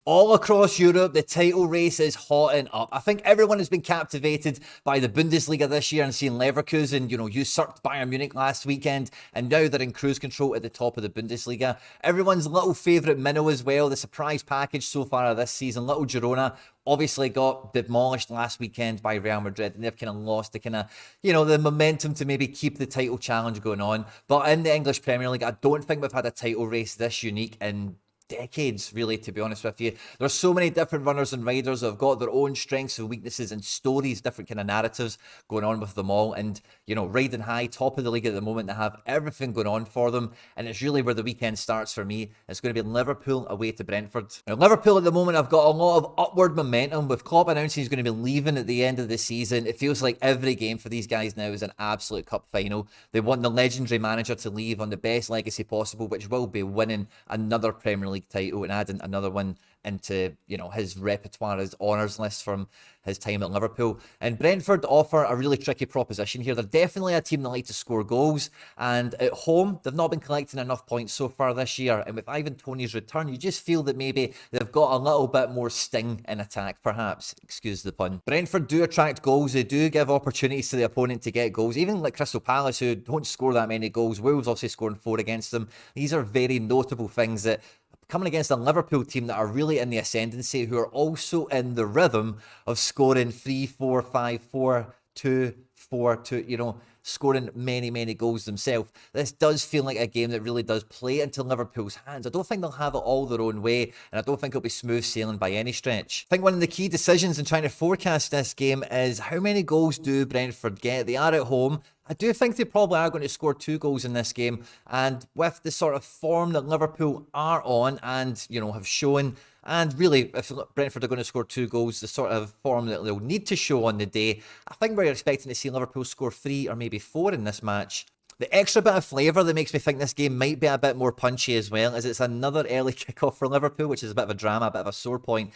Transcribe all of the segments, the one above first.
All across Europe, the title race is hotting up. I think everyone has been captivated by the Bundesliga this year and seeing Leverkusen, usurped Bayern Munich last weekend, and now they're in cruise control at the top of the Bundesliga. Everyone's little favourite minnow as well, the surprise package so far of this season, little Girona, obviously got demolished last weekend by Real Madrid, and they've kind of lost the momentum to maybe keep the title challenge going on. But in the English Premier League, I don't think we've had a title race this unique in decades, really, to be honest with you. There's so many different runners and riders who have got their own strengths and weaknesses and stories, different kind of narratives going on with them all. And, riding high, top of the league at the moment, they have everything going on for them. And it's really where the weekend starts for me. It's going to be Liverpool away to Brentford. Now, Liverpool at the moment have got a lot of upward momentum. With Klopp announcing he's going to be leaving at the end of the season, it feels like every game for these guys now is an absolute cup final. They want the legendary manager to leave on the best legacy possible, which will be winning another Premier League title and adding another one into his repertoire, his honours list from his time at Liverpool. And Brentford offer a really tricky proposition here. They're definitely a team that like to score goals, and at home they've not been collecting enough points so far this year. And with Ivan Toney's return, you just feel that maybe they've got a little bit more sting in attack, perhaps, excuse the pun. Brentford do attract goals, they do give opportunities to the opponent to get goals, even like Crystal Palace, who don't score that many goals. Wolves obviously scoring 4 against them. These are very notable things that coming against a Liverpool team that are really in the ascendancy, who are also in the rhythm of scoring 3, 4, 5, 4, 2, 4, 2, scoring many, many goals themselves. This does feel like a game that really does play into Liverpool's hands. I don't think they'll have it all their own way, and I don't think it'll be smooth sailing by any stretch. I think one of the key decisions in trying to forecast this game is how many goals do Brentford get? They are at home. I do think they probably are going to score 2 goals in this game, and with the sort of form that Liverpool are on and, have shown, and really, if Brentford are going to score 2 goals, the sort of form that they'll need to show on the day, I think we're expecting to see Liverpool score 3 or maybe 4 in this match. The extra bit of flavour that makes me think this game might be a bit more punchy as well is it's another early kickoff for Liverpool, which is a bit of a drama, a bit of a sore point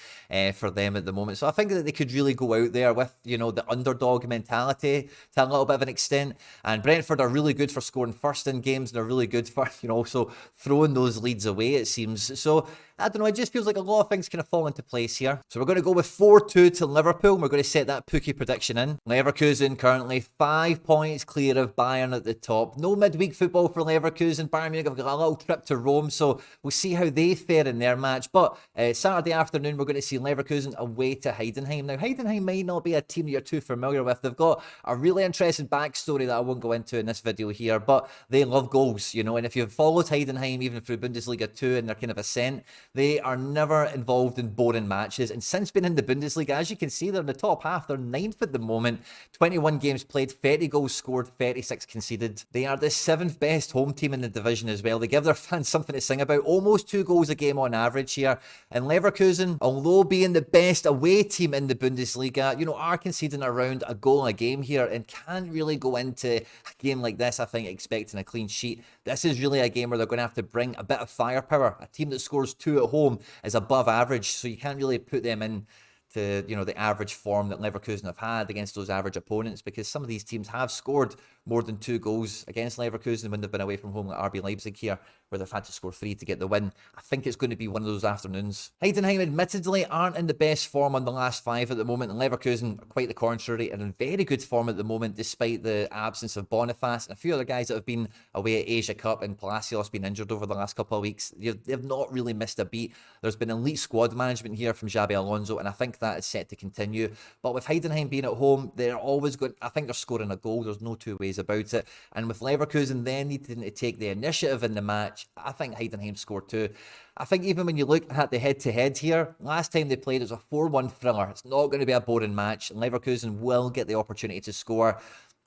for them at the moment. So I think that they could really go out there with, the underdog mentality to a little bit of an extent. And Brentford are really good for scoring first in games, and they're really good for, also throwing those leads away, it seems. So I don't know, it just feels like a lot of things kind of fall into place here. So we're going to go with 4-2 to Liverpool. We're going to set that Pooky prediction in. Leverkusen currently 5 points clear of Bayern at the top. No midweek football for Leverkusen. Bayern Munich have got a little trip to Rome, so we'll see how they fare in their match. But Saturday afternoon, we're going to see Leverkusen away to Heidenheim. Now, Heidenheim might not be a team that you're too familiar with. They've got a really interesting backstory that I won't go into in this video here, but they love goals, and if you've followed Heidenheim even through Bundesliga 2 and their kind of ascent, they are never involved in boring matches. And since being in the Bundesliga, as you can see, they're in the top half. They're 9th at the moment. 21 games played, 30 goals scored, 36 conceded. They are the 7th best home team in the division as well. They give their fans something to sing about. Almost 2 goals a game on average here. And Leverkusen, although being the best away team in the Bundesliga, are conceding around a goal a game here and can't really go into a game like this, I think, expecting a clean sheet. This is really a game where they're going to have to bring a bit of firepower. A team that scores 2 at home is above average, so you can't really put them in to the average form that Leverkusen have had against those average opponents, because some of these teams have scored more than 2 goals against Leverkusen when they've been away from home, like RB Leipzig here, where they've had to score 3 to get the win. I think it's going to be one of those afternoons. Heidenheim admittedly aren't in the best form on the last 5 at the moment, and Leverkusen are quite the contrary and in very good form at the moment, despite the absence of Boniface and a few other guys that have been away at Asia Cup, and Palacios been injured over the last couple of weeks. They've not really missed a beat. There's been elite squad management here from Xabi Alonso, and I think that is set to continue. But with Heidenheim being at home, they're always good. I think they're scoring a goal. There's no 2 ways about it. And with Leverkusen then needing to take the initiative in the match, I think Heidenheim scored 2. I think even when you look at the head-to-head here, last time they played, it was a 4-1 thriller. It's not going to be a boring match. Leverkusen will get the opportunity to score,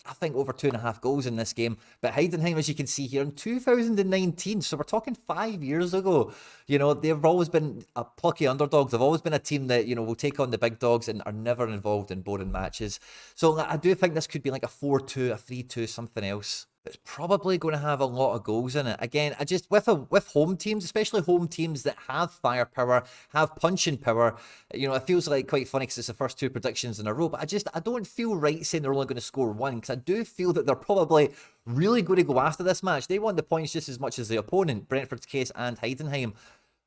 I think, over 2.5 goals in this game. But Heidenheim, as you can see here, in 2019, so we're talking 5 years ago, they've always been a plucky underdog. They've always been a team that, will take on the big dogs and are never involved in boring matches. So I do think this could be like a 4-2, a 3-2, something else. It's probably going to have a lot of goals in it. Again, I just, with home teams, especially home teams that have firepower, have punching power, it feels like quite funny because it's the first 2 predictions in a row, but I don't feel right saying they're only going to score 1, because I do feel that they're probably really going to go after this match. They want the points just as much as the opponent, Brentford's case and Heidenheim.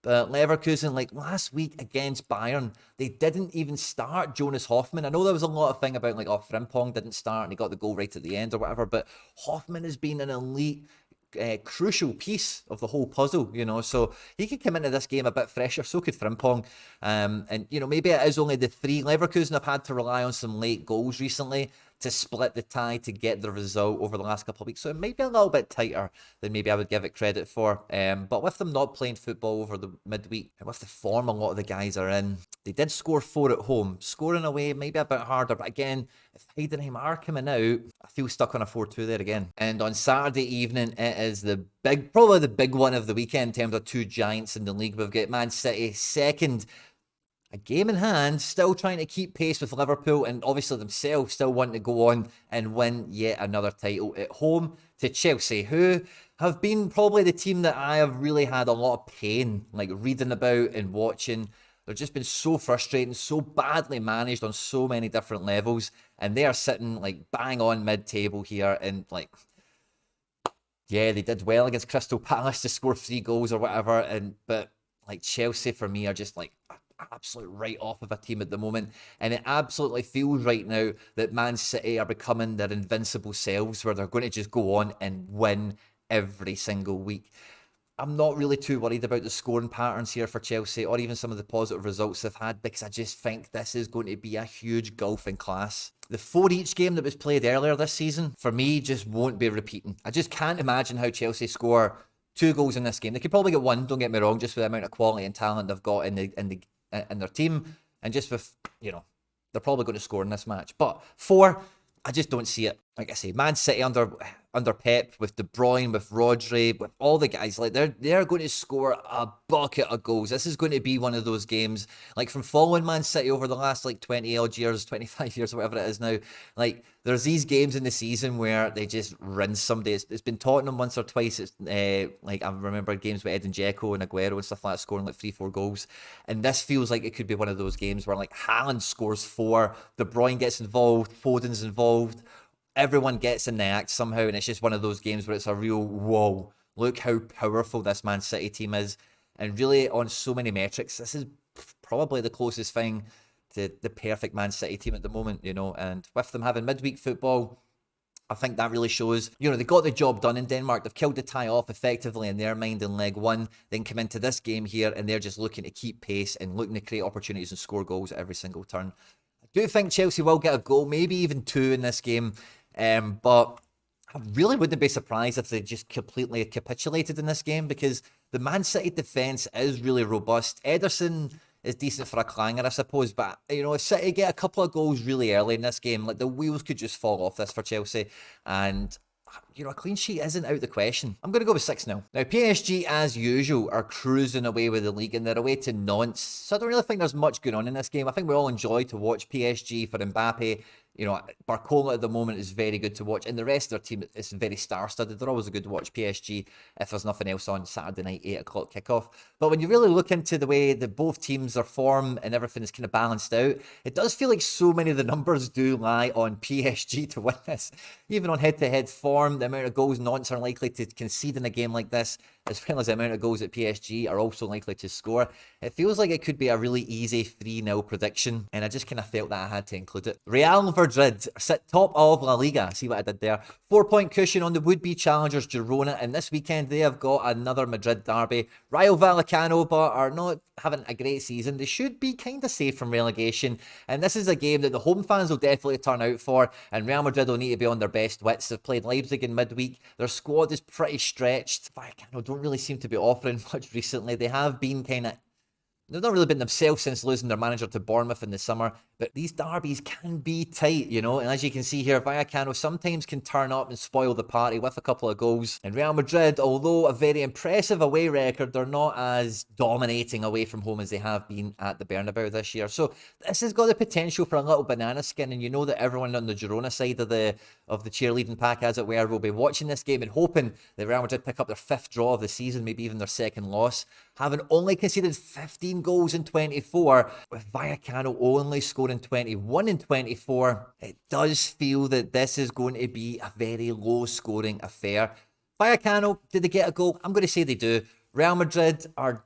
But Leverkusen, like last week against Bayern, they didn't even start Jonas Hoffman. I know there was a lot of thing about like, oh, Frimpong didn't start and he got the goal right at the end or whatever, but Hoffman has been an elite, crucial piece of the whole puzzle, so he could come into this game a bit fresher. So could Frimpong. And, maybe it is only the three. Leverkusen have had to rely on some late goals recently to split the tie to get the result over the last couple of weeks. So it might be a little bit tighter than maybe I would give it credit for. But with them not playing football over the midweek, and with the form a lot of the guys are in, they did score 4 at home. Scoring away, maybe a bit harder. But again, if Heidenheim are coming out, I feel stuck on a 4-2 there again. And on Saturday evening, it is probably the big one of the weekend in terms of two giants in the league. We've got Man City second, a game in hand, still trying to keep pace with Liverpool, and obviously themselves still wanting to go on and win yet another title at home to Chelsea, who have been probably the team that I have really had a lot of pain, like reading about and watching. They've just been so frustrating, so badly managed on so many different levels, and they are sitting like bang on mid-table here, and like, yeah, they did well against Crystal Palace to score 3 goals or whatever, but like Chelsea for me are just like absolute write off of a team at the moment, and it absolutely feels right now that Man City are becoming their invincible selves, where they're going to just go on and win every single week. I'm not really too worried about the scoring patterns here for Chelsea, or even some of the positive results they've had, because I just think this is going to be a huge gulf in class. The 4 each game that was played earlier this season, for me, just won't be repeating. I just can't imagine how Chelsea score 2 goals in this game. They could probably get 1, don't get me wrong, just with the amount of quality and talent they've got in their team, and just with, they're probably going to score in this match. But 4, I just don't see it. Like I say, Man City under Pep, with De Bruyne, with Rodri, with all the guys, like they're going to score a bucket of goals. This is going to be one of those games, like from following Man City over the last like 20 odd years, 25 years, whatever it is now. Like there's these games in the season where they just rinse somebody. It's been Tottenham once or twice. It's like I remember games with Edin Dzeko and Aguero and stuff like that, scoring like 3-4 goals. And this feels like it could be one of those games where like Haaland scores 4, De Bruyne gets involved, Foden's involved. Everyone gets in the act somehow, and it's just one of those games where it's a real, whoa, look how powerful this Man City team is. And really, on so many metrics, this is probably the closest thing to the perfect Man City team at the moment, and with them having midweek football, I think that really shows, they got the job done in Denmark. They've killed the tie off effectively in their mind in leg 1, then come into this game here, and they're just looking to keep pace and looking to create opportunities and score goals at every single turn. I do think Chelsea will get a goal, maybe even 2 in this game. But I really wouldn't be surprised if they just completely capitulated in this game, because the Man City defence is really robust. Ederson is decent for a clanger, I suppose, but if City get a couple of goals really early in this game, like the wheels could just fall off this for Chelsea, and a clean sheet isn't out the question. I'm going to go with 6-0. Now, PSG, as usual, are cruising away with the league, and they're away to Nantes, so I don't really think there's much going on in this game. I think we all enjoy to watch PSG for Mbappe. Barcola at the moment is very good to watch, and the rest of their team is very star-studded. They're always good to watch PSG if there's nothing else on Saturday night, 8 o'clock kickoff. But when you really look into the way that both teams are formed and everything is kind of balanced out, it does feel like so many of the numbers do lie on PSG to win this. Even on head-to-head form, the amount of goals Nantes are likely to concede in a game like this, as well as the amount of goals that PSG are also likely to score, it feels like it could be a really easy 3-0 prediction, and I just kind of felt that I had to include it. Real Madrid sit top of La Liga. See what I did there? 4-point cushion on the would-be challengers Girona, and this weekend they have got another Madrid derby. Rayo Vallecano, but are not having a great season. They should be kind of safe from relegation, and this is a game that the home fans will definitely turn out for, and Real Madrid will need to be on their best wits. They've played Leipzig in midweek. Their squad is pretty stretched. Vallecano don't really seem to be offering much recently. They have been they've not really been themselves since losing their manager to Bournemouth in the summer, but these derbies can be tight, and as you can see here, Vallecano sometimes can turn up and spoil the party with a couple of goals. And Real Madrid, although a very impressive away record, they're not as dominating away from home as they have been at the Bernabeu this year. So this has got the potential for a little banana skin, and that everyone on the Girona side of the cheerleading pack, as it were, will be watching this game and hoping that Real Madrid pick up their 5th draw of the season, maybe even their 2nd loss, having only conceded 15 goals in 24, with Vallecano only scoring 21 in 24. It does feel that this is going to be a very low-scoring affair. Vallecano, did they get a goal? I'm going to say they do. Real Madrid are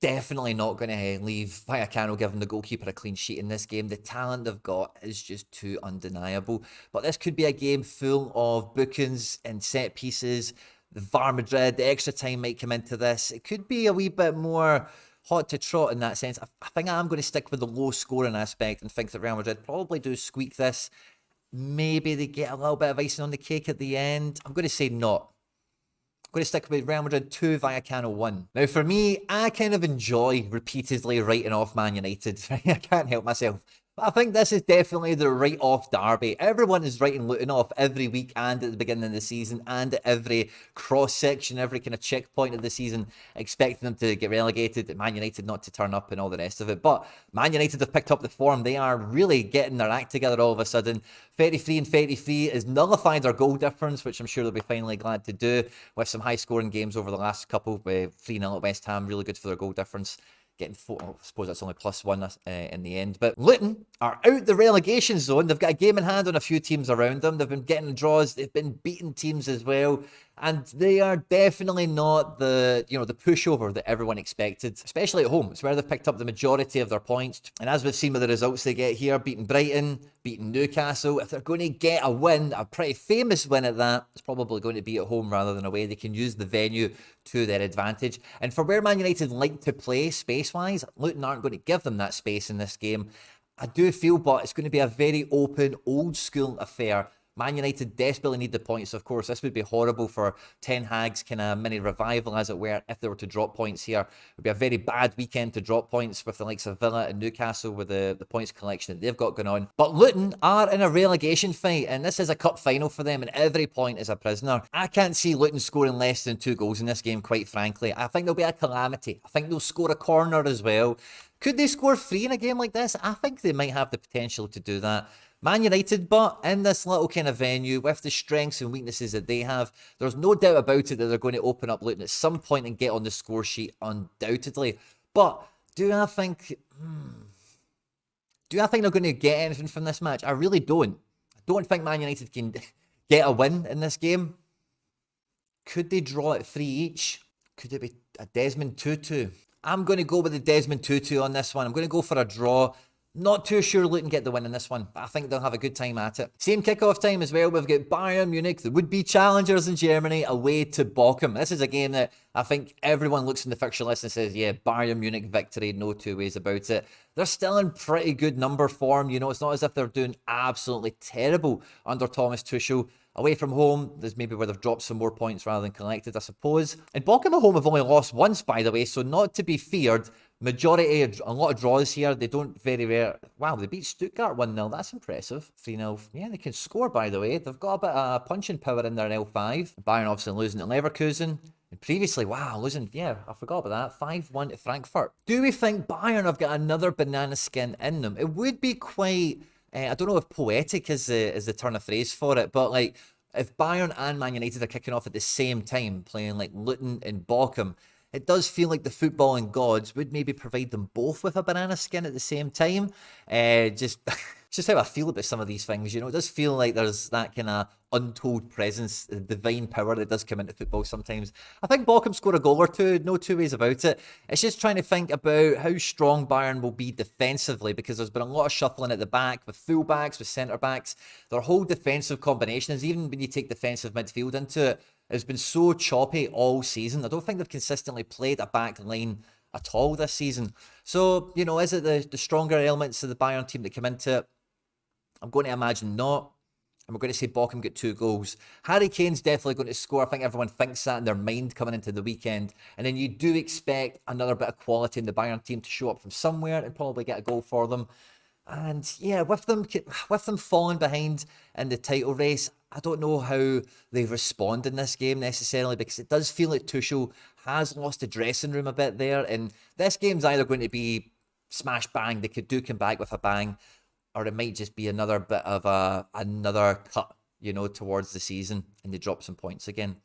definitely not going to leave Vallecano giving the goalkeeper a clean sheet in this game. The talent they've got is just too undeniable. But this could be a game full of bookings and set pieces. The VAR Madrid, the extra time might come into this. It could be a wee bit more hot to trot in that sense. I think I'm going to stick with the low scoring aspect and think that Real Madrid probably do squeak this. Maybe they get a little bit of icing on the cake at the end. I'm going to say not. I'm going to stick with Real Madrid 2, Vallecano 1. Now, for me, I kind of enjoy repeatedly writing off Man United. I can't help myself. But I think this is definitely the write-off derby. Everyone is writing Luton off every week and at the beginning of the season and at every cross-section, every kind of checkpoint of the season, expecting them to get relegated, Man United not to turn up and all the rest of it. But Man United have picked up the form. They are really getting their act together all of a sudden. 33 and 33 has nullified their goal difference, which I'm sure they'll be finally glad to do with some high-scoring games over the last couple. 3-0 at West Ham, really good for their goal difference. Getting 4, I suppose that's only +1 in the end. But Luton are out the relegation zone. They've got a game in hand on a few teams around them. They've been getting draws. They've been beating teams as well. And they are definitely not the pushover that everyone expected, especially at home. It's where they've picked up the majority of their points. And as we've seen with the results they get here, beating Brighton, beating Newcastle, if they're going to get a win, a pretty famous win at that, it's probably going to be at home rather than away. They can use the venue to their advantage. And for where Man United like to play space-wise, Luton aren't going to give them that space in this game. I do feel, but it's going to be a very open, old-school affair. Man United desperately need the points, of course. This would be horrible for Ten Hag's kind of mini revival, as it were, if they were to drop points here. It would be a very bad weekend to drop points with the likes of Villa and Newcastle with the points collection that they've got going on. But Luton are in a relegation fight, and this is a cup final for them, and every point is a prisoner. I can't see Luton scoring less than 2 goals in this game, quite frankly. I think there'll be a calamity. I think they'll score a corner as well. Could they score 3 in a game like this? I think they might have the potential to do that. Man United, but in this little kind of venue, with the strengths and weaknesses that they have, there's no doubt about it that they're going to open up Luton at some point and get on the score sheet, undoubtedly. But do I think they're going to get anything from this match? I really don't. I don't think Man United can get a win in this game. Could they draw at 3 each? Could it be a Desmond Tutu? I'm going to go with the Desmond Tutu on this one. I'm going to go for a draw. Not too sure Luton get the win in this one, but I think they'll have a good time at it. Same kickoff time as well. We've got Bayern Munich, the would-be challengers in Germany, away to Bochum. This is a game that I think everyone looks in the fixture list and says, yeah, Bayern Munich victory, no two ways about it. They're still in pretty good number form. You know, it's not as if they're doing absolutely terrible under Thomas Tuchel. Away from home, there's maybe where they've dropped some more points rather than collected, I suppose. And Bochum at home have only lost once, by the way, so not to be feared. Majority, a lot of draws here. They don't very rare. Wow, they beat Stuttgart 1-0. That's impressive. 3-0. Yeah, they can score, by the way. They've got a bit of punching power in their L5. Bayern obviously losing to Leverkusen. And previously, wow, losing, yeah, I forgot about that. 5-1 to Frankfurt. Do we think Bayern have got another banana skin in them? It would be quite, I don't know if poetic is the turn of phrase for it, but like, if Bayern and Man United are kicking off at the same time, playing like Luton and Bochum, it does feel like the footballing gods would maybe provide them both with a banana skin at the same time. Just how I feel about some of these things, you know. It does feel like there's that kind of untold presence, divine power that does come into football sometimes. I think Bochum scored a goal or two, no two ways about it. It's just trying to think about how strong Bayern will be defensively, because there's been a lot of shuffling at the back with full-backs, with centre-backs. Their whole defensive combinations, even when you take defensive midfield into it, has been so choppy all season. I don't think they've consistently played a back line at all this season. So, you know, is it the stronger elements of the Bayern team that come into it? I'm going to imagine not. And we're going to say Bochum get 2 goals. Harry Kane's definitely going to score. I think everyone thinks that in their mind coming into the weekend. And then you do expect another bit of quality in the Bayern team to show up from somewhere and probably get a goal for them. And yeah, with them falling behind in the title race, I don't know how they respond in this game necessarily, because it does feel like Tuchel has lost the dressing room a bit there. And this game's either going to be smash bang, they could do come back with a bang, or it might just be another bit of another cut, you know, towards the season, and they drop some points again.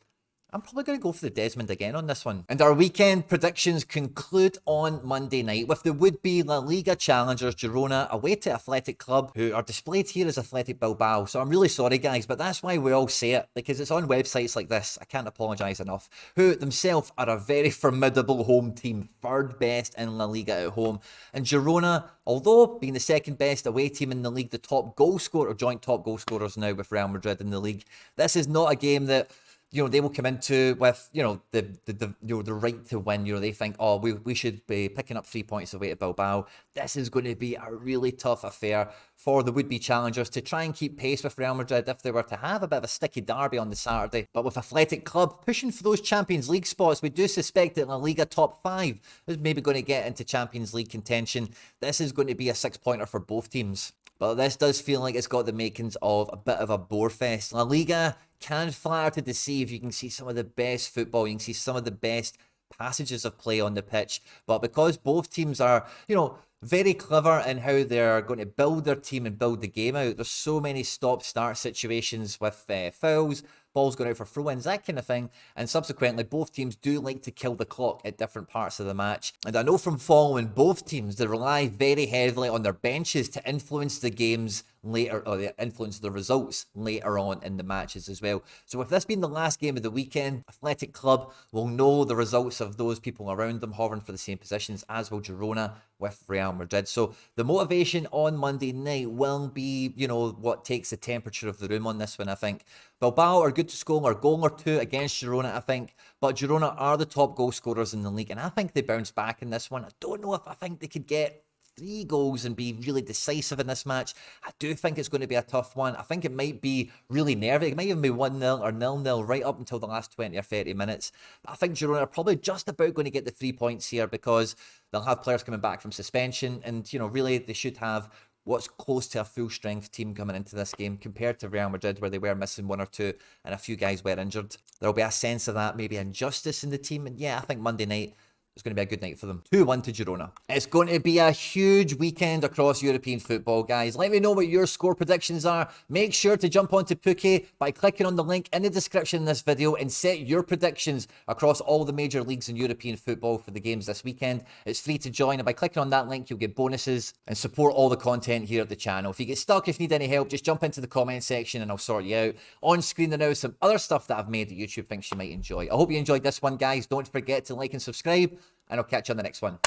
I'm probably going to go for the Desmond again on this one. And our weekend predictions conclude on Monday night with the would-be La Liga challengers Girona away to Athletic Club, who are displayed here as Athletic Bilbao. So I'm really sorry, guys, but that's why we all say it, because it's on websites like this. I can't apologise enough. Who themselves are a very formidable home team, third best in La Liga at home. And Girona, although being the second best away team in the league, the top goal scorer, or joint top goal scorers now with Real Madrid in the league, this is not a game that they will come into with, the right to win. They think, oh, we should be picking up 3 points away to Bilbao. This is going to be a really tough affair for the would-be challengers to try and keep pace with Real Madrid if they were to have a bit of a sticky derby on the Saturday. But with Athletic Club pushing for those Champions League spots, we do suspect that La Liga top 5 is maybe going to get into Champions League contention. This is going to be a 6-pointer for both teams. But this does feel like it's got the makings of a bit of a bore fest. La Liga can flatter to deceive. You can see some of the best football. You can see some of the best passages of play on the pitch. But because both teams are, very clever in how they're going to build their team and build the game out, there's so many stop-start situations with fouls, balls going out for throw-ins, that kind of thing. And subsequently, both teams do like to kill the clock at different parts of the match. And I know from following both teams, they rely very heavily on their benches to influence the games later, or they influence the results later on in the matches as well. So with this being the last game of the weekend, Athletic Club will know the results of those people around them hovering for the same positions, as will Girona with Real Madrid. So the motivation on Monday night will be, what takes the temperature of the room on this one, I think. Bilbao are good to score a goal or two against Girona, I think. But Girona are the top goal scorers in the league, and I think they bounce back in this one. I don't know if I think they could get 3 goals and be really decisive in this match. I do think it's going to be a tough one. I think it might be really nervy. It might even be 1-0 or 0-0 right up until the last 20 or 30 minutes. But I think Girona are probably just about going to get the 3 points here because they'll have players coming back from suspension, and really they should have what's close to a full strength team coming into this game compared to Real Madrid, where they were missing 1 or 2 and a few guys were injured. There'll be a sense of that, maybe injustice in the team. And yeah, I think Monday night it's going to be a good night for them. 2-1 to Girona. It's going to be a huge weekend across European football, guys. Let me know what your score predictions are. Make sure to jump onto Pooky by clicking on the link in the description of this video and set your predictions across all the major leagues in European football for the games this weekend. It's free to join, and by clicking on that link, you'll get bonuses and support all the content here at the channel. If you get stuck, if you need any help, just jump into the comment section and I'll sort you out. On screen there now is some other stuff that I've made that YouTube thinks you might enjoy. I hope you enjoyed this one, guys. Don't forget to like and subscribe, and I'll catch you on the next one.